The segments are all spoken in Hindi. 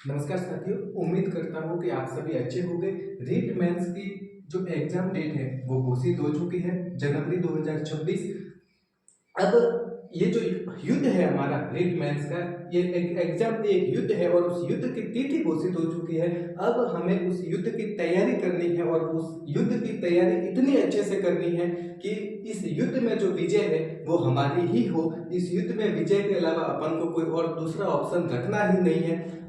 नमस्कार साथियों, उम्मीद करता हूँ कि आप सभी अच्छे होंगे। रीट मेंस की जो एग्जाम डेट है वो घोषित हो चुकी है, जनवरी 2026। अब ये जो युद्ध है हमारा रीट मेंस का, ये एग्जाम एक युद्ध है और उस युद्ध की तिथि घोषित हो चुकी है। अब हमें उस युद्ध की तैयारी करनी है और उस युद्ध की तैयारी इतनी अच्छे से करनी है कि इस युद्ध में जो विजय है वो हमारी ही हो। इस युद्ध में विजय के अलावा अपन को कोई और दूसरा ऑप्शन रखना ही नहीं है।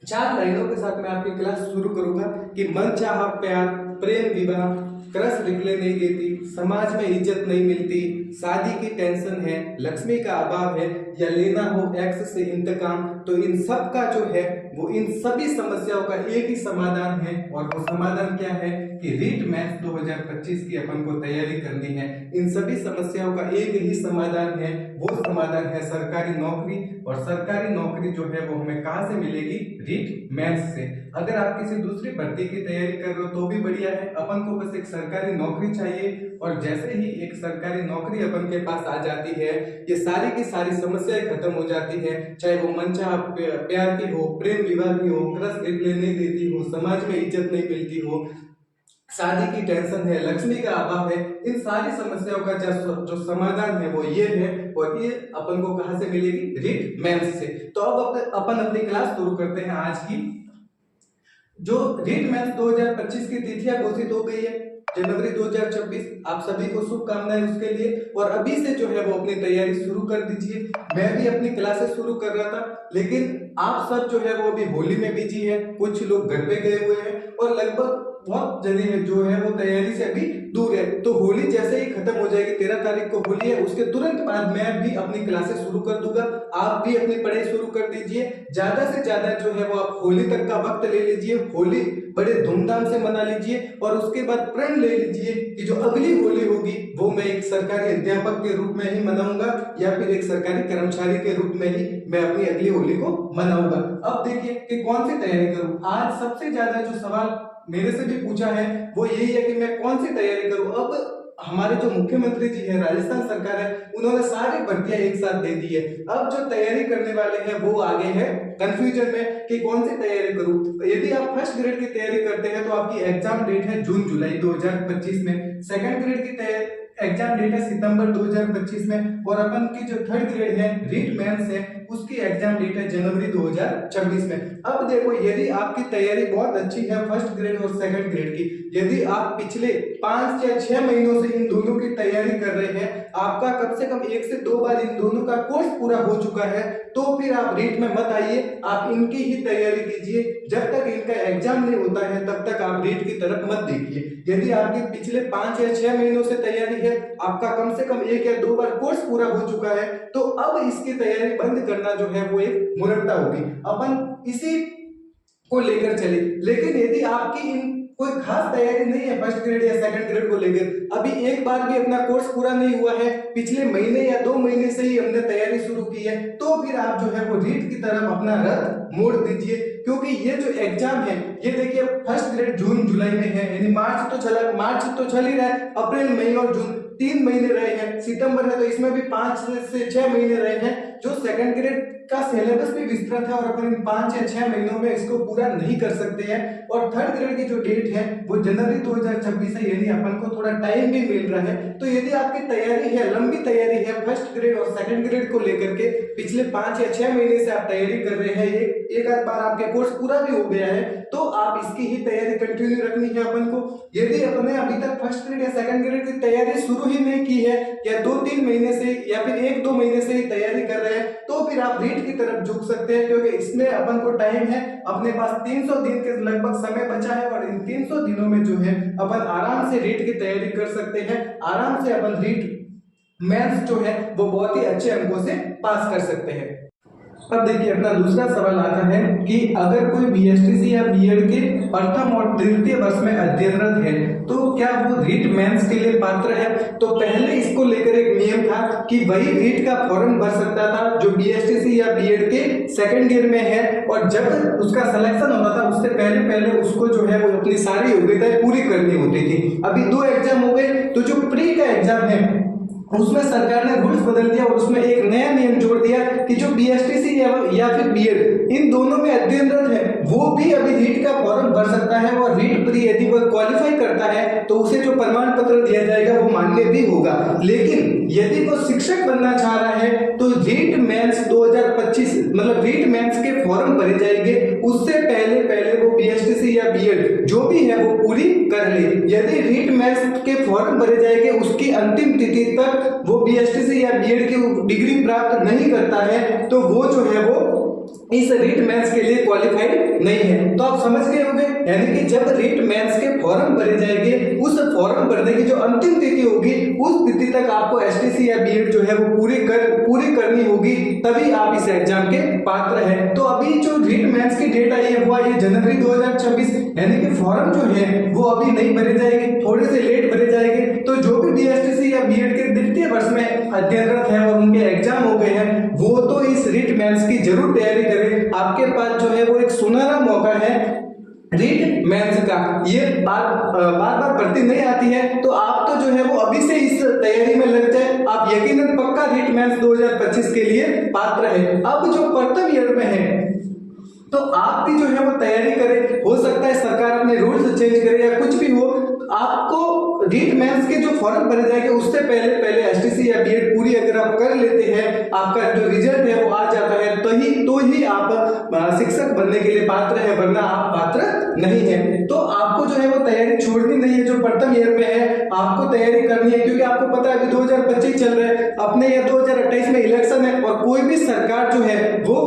4 लाइनों के साथ मैं आपकी क्लास शुरू करूंगा कि मन चाहा प्यार, प्रेम विवाह, क्रस निकले नहीं देती, समाज में इज्जत नहीं मिलती, शादी की टेंशन है, लक्ष्मी का अभाव है, या लेना हो एक्स से इंतकाम। तो इन सब का जो है वो इन सभी समस्याओं का एक ही समाधान है, और वो समाधान क्या है कि रीट मेंस 2025 की अपन को तैयारी करनी है। इन सभी समस्याओं का एक ही समाधान है, वो समाधान है सरकारी नौकरी। और सरकारी नौकरी जो है वो हमें कहाँ से मिलेगी? रीट मेंस से। अगर आप किसी दूसरी भर्ती की तैयारी कर रहे हो तो भी बढ़िया है, अपन को बस एक सरकारी नौकरी चाहिए। और जैसे ही एक सरकारी नौकरी अपन के पास आ जाती है, ये सारी की सारी समस्याएं खत्म हो जाती है। चाहे वो मनचाहा प्यार की हो, प्रेम विवाह की हो, क्रस निकले नहीं देती हो, समाज में इज्जत नहीं मिलती हो, शादी की टेंशन है, लक्ष्मी का अभाव है, इन सारी समस्याओं का जो समाधान है वो ये है। और ये अपन को कहां से मिलेगी? रीट मेंस से। तो अब अपन अपनी क्लास शुरू करते हैं। आज की जो रीट मेंस 2025 की तिथियां घोषित हो गई है, जनवरी 2026। आप सभी को शुभकामनाएं उसके लिए। और अभी से जो है वो अपनी तैयारी शुरू कर दीजिए। मैं भी अपनी क्लासेस शुरू कर रहा था, लेकिन आप सब जो है वो अभी होली में बिजी है, कुछ लोग घर पे गए हुए हैं और लगभग बहुत जने हैं जो है वो तैयारी से अभी दूर है। तो होली जैसे ही खत्म हो जाएगी, 13 तारीख को होली है, उसके तुरंत बाद मैं भी अपनी क्लासेस शुरू कर दूंगा। आप भी अपनी पढ़ाई शुरू कर दीजिए। ज्यादा से ज्यादा जो है वो आप होली तक का वक्त ले लीजिए, होली बड़े धूमधाम से मना लीजिए। और उसके बाद प्रण ले लीजिए कि जो अगली होली होगी वो मैं एक सरकारी अध्यापक के रूप में ही मनाऊंगा, या फिर एक सरकारी कर्मचारी के रूप में ही मैं अपनी अगली होली को मनाऊंगा। अब देखिए कि कौन सी तैयारी करूं। आज सबसे ज्यादा जो सवाल मेरे से भी पूछा है वो यही है कि मैं कौन सी तैयारी करूं। अब हमारे जो मुख्यमंत्री जी है, राजस्थान सरकार है, उन्होंने सारी भर्तियां एक साथ दे दी है। अब जो तैयारी करने वाले हैं वो आगे है कंफ्यूजन में कि कौन सी तैयारी करूं। यदि आप फर्स्ट ग्रेड की तैयारी करते हैं तो आपकी एग्जाम डेट है जून जुलाई 2025 में। सेकंड ग्रेड की एग्जाम डेट है सितंबर 2025 में। और अपन की जो थर्ड ग्रेड है रीट मेंस है, उसकी एग्जाम डेट है जनवरी 2026 में। अब देखो, यदि आपकी तैयारी बहुत अच्छी है फर्स्ट ग्रेड और सेकंड ग्रेड की, यदि आप पिछले 5 या 6 महीनों से इन दोनों की तैयारी कर रहे हैं, आपका कम से कम 1 से 2 बार इन दोनों का कोर्स पूरा हो चुका है, तो फिर आप रीट में मत आइए, आप इनकी ही तैयारी कीजिए। जब तक इनका एग्जाम नहीं होता है तब तक आप रीट की तरफ मत देखिए। यदि आपकी पिछले 5 या 6 महीनों से तैयारी है, आपका कम से कम 1 या 2 बार कोर्स पूरा हो चुका है, तो अब इसकी तैयारी बंद करना जो है वो एक मूर्खता होगी। अपन इसी को लेकर चले। लेकिन यदि आपकी इन कोई खास तैयारी नहीं है फर्स्ट ग्रेड या सेकंड ग्रेड को लेकर, अभी एक बार भी अपना कोर्स पूरा नहीं हुआ है, पिछले महीने या 2 महीने से ही हमने तैयारी शुरू की है, तो फिर आप जो है वो रीट की तरफ अपना रथ मोड़ दीजिए। क्योंकि ये जो एग्जाम है, ये देखिए फर्स्ट ग्रेड जून जुलाई में है, यानी मार्च तो चल ही रहा है, अप्रैल मई और जून 3 महीने रहे हैं, सितंबर है तो इसमें भी 5 से 6 महीने रहे हैं। जो सेकंड ग्रेड का सिलेबस भी विस्तृत है और अपन इन 5 या 6 महीनों में इसको पूरा नहीं कर सकते हैं। और थर्ड ग्रेड की जो डेट है वो जनवरी 2026 है, यानी अपन को थोड़ा टाइम भी मिल रहा है। तो यदि आपकी तैयारी है, लंबी तैयारी है फर्स्ट ग्रेड और सेकंड ग्रेड को लेकर के, पिछले 5 या 6 महीने से आप तैयारी कर रहे हैं, एक आध बार आपके कोर्स पूरा भी हो गया है, तो आप इसकी ही तैयारी कंटिन्यू रखनी है अपन को। यदि अपने अभी तक फर्स्ट ग्रेड या सेकंड ग्रेड की तैयारी शुरू ही नहीं की है, या 2-3 महीने से या फिर 1-2 महीने से ही तैयारी कर रहे हैं, तो फिर आप रीट की तरफ झुक सकते हैं। क्योंकि इसमें अपन को टाइम है, अपने पास 300 दिन के लगभग समय बचा है, और इन 300 दिनों में जो है अपन आराम से रीट की तैयारी कर सकते हैं। आराम से अपन रीट मेंस जो है वो बहुत ही अच्छे अंकों से पास कर सकते हैं। अब देखिए, अपना दूसरा सवाल आता है कि अगर कोई बीएसटीसी या बीएड के प्रथम और तृतीय वर्ष में अध्ययनरत है तो क्या वो रीट मेंस के लिए पात्र है? तो पहले इसको लेकर एक नियम था कि वही रीट का फॉर्म भर सकता था जो बीएसटीसी या बीएड के सेकंड ईयर में है, और जब उसका सिलेक्शन होता था उससे पहले उसको जो है वो अपनी सारी योग्यताएं पूरी करनी होती थी। अभी 2 एग्जाम हो गए, तो जो प्री का एग्जाम है उसमें सरकार ने रूल्स बदल दिया और उसमें एक नया नियम जोड़ दिया कि जो बीएसटीसी या फिर बीएड इन दोनों में अध्ययनरत है वो भी अभी रीट का फॉर्म भर सकता है और रीट प्री यदि वह क्वालिफाई करता है तो उसे जो प्रमाण पत्र दिया जाएगा वो मान्य भी होगा। लेकिन यदि वो शिक्षक बनना चाह रहा है तो रीट मेंस 2025 मतलब रीट मेंस के फॉर्म भरे जाएंगे, उससे पहले वो बीएसटीसी या बीएड जो भी है वो पूरी कर ले। यदि रीट मेंस के फॉर्म भरे जाएंगे उसकी अंतिम तिथि तक वो बीएसटीसी या बीएड की डिग्री प्राप्त नहीं करता है तो वो जो है वो इस रीट मेंस के लिए क्वालिफाइड नहीं है। तो आप समझ गए होंगे, यानी कि जब रीट मेंस के फॉर्म भरे जाएंगे उस फॉर्म भरने की जो अंतिम तिथि होगी उस तिथि तक आपको एसटीसी या बीएड जो है वो पूरी करनी होगी, तभी आप इस एग्जाम के पात्र हैं। तो अभी जो रीट मेंस की डेट आई है वो आई है जनवरी 2026, यानी कि फॉर्म जो है वो अभी नहीं भरे जाएंगे, थोड़े से लेट भरे जाएंगे। तो जो भी बीएसटीसी या बीएड के द्वितीय वर्ष में अध्ययनरत है और उनके एग्जाम हो गए हैं वो तो इस रीट मेंस की जरूर तैयारी करें। आपके पास जो है वो एक सुनहरा मौका है रीट मेंस का। ये बार भर्ती नहीं आती है तो आप तो जो है वो अभी से इस तैयारी में लग जाए, आप यकीनन पक्का रीट मेंस 2025 के लिए पात्र है। अब जो प्रथम ईयर में है तो आप भी जो है वो तैयारी करें, हो सकता है सरकार अपने रूल्स चेंज करे या कुछ भी हो, आपको रीट मेंस के जो फॉर्म भरे जाएंगे उससे पहले एसटीसी या बीएड पूरी अगर आप कर लेते हैं, आपका जो रिजल्ट है वो आ जाता है तो ही आप शिक्षक बनने के लिए पात्र है, वरना आप पात्र नहीं है। तो आपको जो है वो तैयारी छोड़नी नहीं है, जो प्रथम ईयर में है आपको तैयारी करनी है, क्योंकि आपको पता है अभी 2025 चल रहा है, अपने या 2028 में इलेक्शन है और कोई भी सरकार जो है वो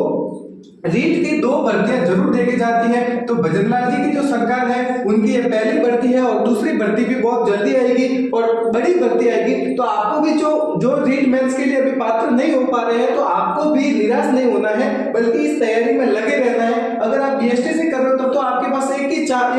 रीट की 2 भर्तियां जरूर देके जाती है। तो भजनलाल जी की जो सरकार है उनकी ये पहली भर्ती है और दूसरी भर्ती भी बहुत जल्दी आएगी और बड़ी भर्ती आएगी। तो आपको भी जो रीट मेंस के लिए अभी पात्र नहीं हो पा रहे हैं तो आपको भी निराश नहीं होना है, बल्कि इस तैयारी में लगे रहना है। अगर आप बीएसटीसी कर रहे हो तब तो आपके पास एक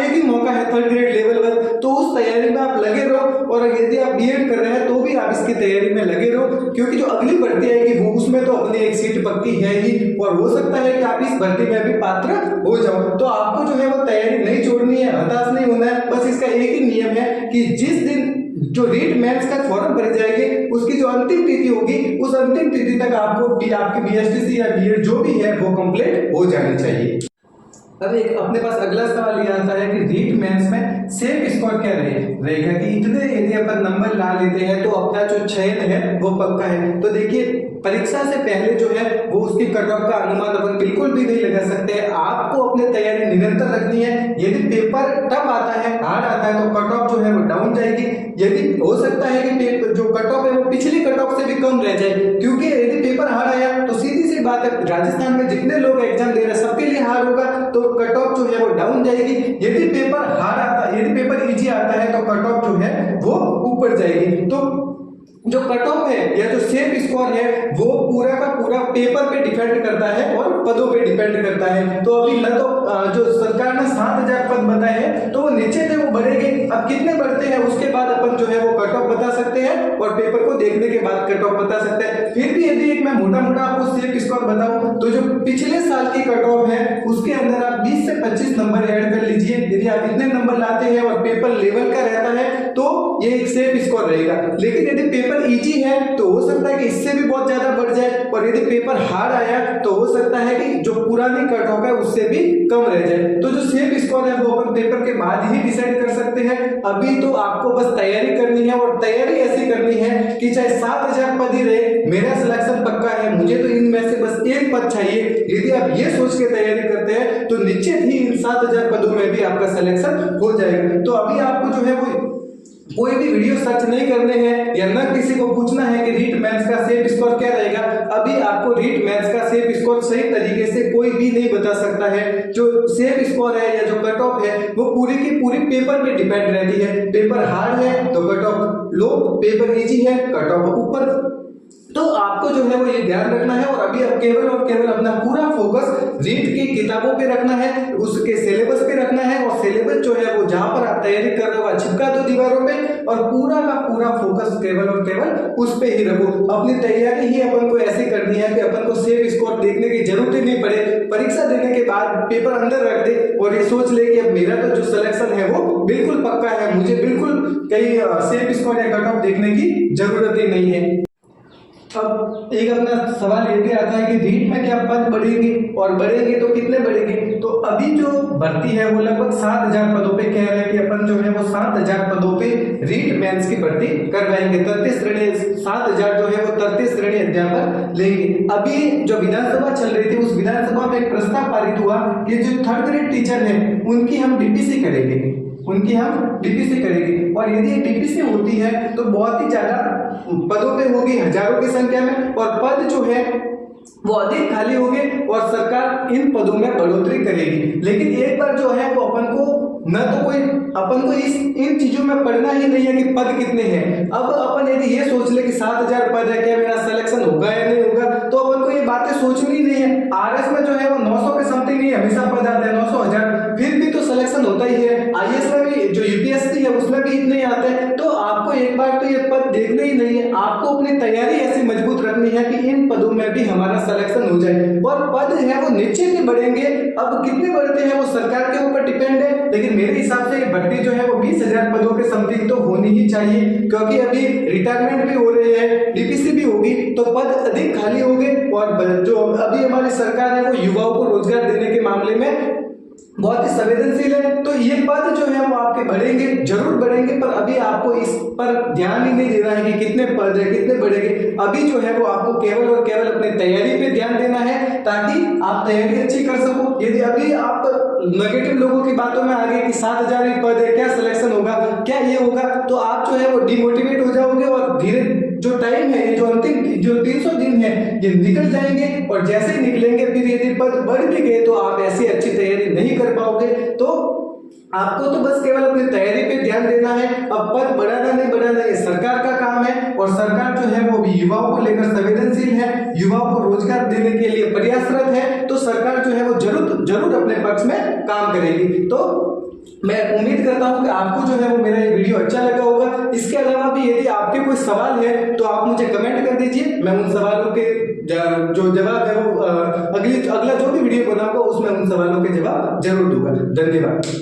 ही मौका है 3rd ग्रेड लेवल 1, तो उस तैयारी में आप लगे रहो। और यदि आप बीएड कर रहे हैं तो भी आप इसकी तैयारी में लगे रहो, क्योंकि जो अगली भर्ती आएगी वो उसमें तो अपनी एक सीट पक्की है ही और हो सकता है कि आप इस भर्ती में भी पात्र हो जाओ। तो आपको जो है वो तैयारी नहीं छोड़नी है, हताश नहीं होना है। बस इसका एक ही नियम है कि जिस दिन जो रीट मेंस का फॉर्म भरे जाएंगे उसकी जो अंतिम तिथि होगी उस अंतिम तिथि तक आपको आपकी बीएसटीसी या बीएड जो भी है वो कंप्लीट हो जानी चाहिए। अब एक अपने पास अगला सवाल ये आता है कि रीट मेंस में सेफ स्कोर क्या रहेगा कि इतने यदि अपन नंबर ला लेते हैं तो अपना जो चयन है वो पक्का है। तो देखिए परीक्षा से पहले जो है वो उसकी कट ऑफ का अनुमान अपन बिल्कुल भी नहीं लगा सकते। आपको अपनी तैयारी निरंतर रखनी है। यदि पेपर टफ आता है, हार्ड आता है तो कट ऑफ जो है वो डाउन जाएगी। यदि हो सकता है कि जो कट ऑफ है वो पिछली कट ऑफ से भी कम रह जाए, क्योंकि यदि पेपर हार्ड आया तो सीधी सी बात है राजस्थान में जितने लोग एग्जाम दे रहे हैं सबके लिए हार्ड होगा, तो कट ऑफ जो है वो डाउन जाएगी। यदि पेपर हार्ड आता है, यदि पेपर इजी आता है तो कट ऑफ जो है वो ऊपर जाएगी। तो जो कट ऑफ है या जो सेफ स्कोर है वो पूरा का पूरा पेपर पे डिपेंड करता है और पदों पे डिपेंड करता है। तो अभी न तो जो सरकार ने 7000 पद बताए हैं तो वो नीचे थे वो बढ़ेंगे, अब कितने बढ़ते हैं उसके बाद अपन जो है वो कट ऑफ बता सकते हैं और पेपर को देखने के बाद कट ऑफ बता सकते हैं। फिर भी यदि एक मैं मोटा आपको सेफ स्कोर बताऊं तो जो पिछले साल की कट ऑफ है उसके अंदर आप 20 से 25 नंबर ऐड कर लीजिए। यदि आप इतने नंबर लाते हैं और पेपर लेवल का रहता है तो ये एक सेफ स्कोर रहेगा। लेकिन यदि पेपर इजी है तो हो सकता है कि इससे भी बहुत ज्यादा बढ़ जाए, और यदि पेपर हार्ड आया तो हो सकता है कि जो पुरानी कट ऑफ है उससे भी कम रह जाए। तो जो सेफ स्कोर है वो अपन पेपर के बाद ही डिसाइड कर सकते हैं। अभी तो आपको बस तैयारी करनी है और तैयारी ऐसी करनी है कि चाहे 7000 पद ही रहे, मेरा सिलेक्शन पक्का है, मुझे तो इनमें से बस एक पद चाहिए। यदि आप ये सोच के तैयारी करते हैं तो निश्चित ही इन 7000 पदों में भी आपका सिलेक्शन हो जाएगा। तो अभी आपको जो है वो कोई भी वीडियो सर्च नहीं करने हैं या न किसी को पूछना है कि रीट मेंस का सेफ स्कोर क्या रहेगा। अभी आपको रीट मेंस का सेफ स्कोर सही तरीके से कोई भी नहीं बता सकता है। जो सेफ स्कोर है या जो कट ऑफ है वो पूरी की पूरी पेपर पे डिपेंड रहती है। पेपर हार्ड है तो cut of low, paper easy है कट ऑफ ऊपर। तो आपको जो है वो ये ध्यान रखना है और अभी अब केवल और केवल अपना पूरा फोकस रीट की किताबों पे रखना है, उसके सिलेबस पे रखना है। और सिलेबस जो है वो जहां पर आप तैयारी कर रहे हो चिपका दो दीवारों पे और पूरा का पूरा फोकस केवल और केवल उस पे ही रखो। अपनी तैयारी ही अपन को ऐसी करनी है कि अपन को सेफ स्कोर देखने की जरूरत ही नहीं पड़े। परीक्षा देने के बाद पेपर अंदर रख दे और ये सोच ले कि अब मेरा तो जो सिलेक्शन है वो बिल्कुल पक्का है, मुझे बिल्कुल कहीं सेफ स्कोर या कट ऑफ देखने की जरूरत ही नहीं है। अब एक अपना सवाल ये भी आता है कि रीट में क्या पद बढ़ेंगे और बढ़ेंगे तो कितने बढ़ेंगे। तो अभी जो भर्ती है वो लगभग 7,000 पदों पे कह रहे हैं कि अपन जो है वो 7,000 पदों पे रीट मेंस की भर्ती करवाएंगे। 33 श्रेणी 7,000 जो है वो 33 श्रेणी अध्यापक लेंगे। अभी जो विधानसभा चल रही थी उस विधानसभा में एक प्रस्ताव पारित हुआ कि जो 3rd ग्रेड टीचर है उनकी हम डीपीसी करेंगे, उनकी हम डीपीसी करेंगे। और यदि डीपीसी होती है तो बहुत ही ज्यादा पदों पे होगी, हजारों की संख्या में, और पद जो है वो अधिक खाली होंगे और सरकार इन पदों में बढ़ोतरी करेगी। लेकिन एक बार जो है वो अपन को इन चीजों में पढ़ना ही नहीं है कि पद कितने हैं। अब अपन यदि ये सोच ले कि 7,000 पद है, क्या मेरा सिलेक्शन होगा या नहीं होगा, तो अपन को ये बातें सोचनी नहीं है। आरएस में जो है वो 900 के समथिंग ही हमेशा पद आते हैं, 900 हजार, फिर भी तो सिलेक्शन होता ही है। आईएएस में भी जो यूपीएससी है उसमें भी इतने ही आते हैं। तो आपको एक बार तो ये पद देखने ही नहीं है, आपको अपनी तैयारी ऐसी मजबूत रखनी है कि इन पदों में भी हमारा सिलेक्शन हो जाए। और पद है वो निश्चित ही बढ़ेंगे, अब कितने बढ़ते हैं वो सरकार के ऊपर डिपेंड है, लेकिन मेरे हिसाब से भर्ती जो है वो 20,000 पदों के समथिंग तो होनी ही चाहिए, क्योंकि अभी रिटायरमेंट भी हो रहे हैं, डीपीसी भी होगी, तो पद अधिक खाली होंगे। और जो अभी हमारी सरकार है वो युवाओं को रोजगार देने के मामले में बहुत ही संवेदनशील है, तो ये पद जो है वो आपके बढ़ेंगे, जरूर बढ़ेंगे, पर अभी आपको इस पर ध्यान ही नहीं देना है कि कितने पद है, कितने बढ़ेंगे। अभी जो है वो आपको केवल और केवल अपनी तैयारी पे ध्यान देना है ताकि आप तैयारी अच्छी कर सको। यदि अभी आप नेगेटिव लोगों की बातों में आ गए कि 7,000 ही पद है, क्या सिलेक्शन होगा, क्या ये होगा, तो आप जो है वो डिमोटिवेट हो जाओगे और धीरे जो टाइम है, जो अंतिम जो 300 दिन है ये निकल जाएंगे, और जैसे ही निकलेंगे फिर यदि पद बढ़ भी गए तो आप ऐसी अच्छी तैयारी नहीं कर पाओगे। तो आपको तो बस केवल अपनी तैयारी पे ध्यान देना है। अब पद बढ़ाना नहीं बढ़ाना ये सरकार का काम है, और सरकार जो है वो भी युवाओं को लेकर संवेदनशील है, युवाओं को रोजगार देने के लिए प्रयासरत है, तो सरकार जो है वो जरूर अपने पक्ष में काम करेगी। तो मैं उम्मीद करता हूं कि आपको जो है वो मेरा ये वीडियो अच्छा लगा होगा। इसके अलावा भी यदि आपके कोई सवाल है तो आप मुझे कमेंट कर दीजिए, मैं उन सवालों के जो जवाब है वो अगला जो भी वीडियो बनाऊंगा उसमें उन सवालों के जवाब जरूर दूंगा। धन्यवाद।